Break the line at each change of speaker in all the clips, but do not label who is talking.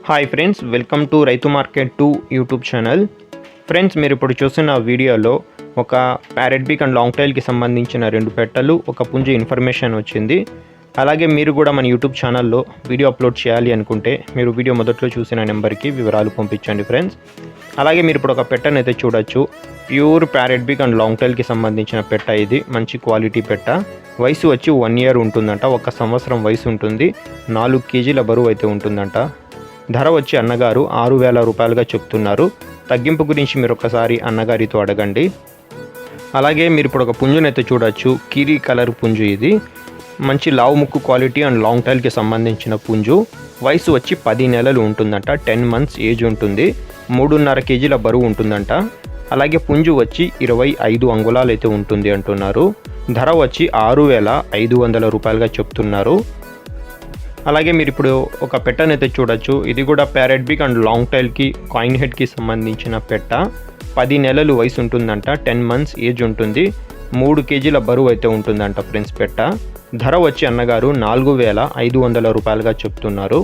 Hi friends, welcome to రైతు market 2 YouTube channel. Friends, మీరు ఇప్పుడు చూస్తున్న వీడియోలో ఒక ప్యారెట్ బీక్ అండ్ లాంగ్ టైల్కి సంబంధించిన 2 పెట్టలు, ఒక పుంజు ఇన్ఫర్మేషన్ వచ్చింది. అలాగే మీరు కూడా మన యూట్యూబ్ ఛానల్లో వీడియో అప్లోడ్ చేయాలి అనుకుంటే మీరు వీడియో మొదట్లో చూసిన నెంబర్కి వివరాలు పంపించండి ఫ్రెండ్స్. అలాగే మీరు ఇప్పుడు ఒక పెట్టను అయితే చూడొచ్చు. ప్యూర్ ప్యారెట్ బీక్ అండ్ లాంగ్ టైల్కి సంబంధించిన పెట్ట. ఇది మంచి క్వాలిటీ పెట్ట. వయసు వచ్చి 1 ఇయర్ ఉంటుందంట. 1 సంవత్సరం వయసు ఉంటుంది. 4 కేజీల బరువు అయితే ఉంటుందంట. ధర వచ్చి అన్నగారు 6,000 రూపాయలుగా చెప్తున్నారు. తగ్గింపు గురించి మీరు ఒకసారి అన్నగారితో అడగండి. అలాగే మీరు ఇప్పుడు ఒక పుంజునైతే చూడొచ్చు. కీరీ కలర్ పుంజు. ఇది మంచి లావు ముక్కు క్వాలిటీ అండ్ లాంగ్ టైల్కి సంబంధించిన పుంజు. వయసు వచ్చి 10 నెలలు ఉంటుందంట. 10 మంత్స్ ఏజ్ ఉంటుంది. 3.5 కేజీల బరువు ఉంటుందంట. అలాగే పుంజు వచ్చి 25 అంగుళాలు అయితే ఉంటుంది అంటున్నారు. ధర వచ్చి 6,500 రూపాయలుగా చెప్తున్నారు. అలాగే మీరు ఇప్పుడు ఒక పెట్టనైతే చూడొచ్చు. ఇది కూడా ప్యారెట్ బీక్ అండ్ లాంగ్ టైల్కి కాయిన్ హెడ్కి సంబంధించిన పెట్ట. 10 నెలలు వయసు ఉంటుందంట. 10 మంత్స్ ఏజ్ ఉంటుంది. 3 కేజీల బరువు అయితే ఉంటుందంట ఫ్రెండ్స్ పెట్ట. ధర వచ్చి అన్నగారు 4,500 రూపాయలుగా చెప్తున్నారు.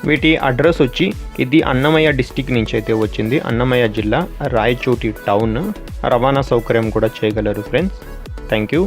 వీటి అడ్రస్ వచ్చి ఇది అన్నమయ్య డిస్టిక్ నుంచి అయితే వచ్చింది. అన్నమయ్య జిల్లా, రాయచోటి టౌన్. రవాణా సౌకర్యం కూడా చేయగలరు ఫ్రెండ్స్. Thank you.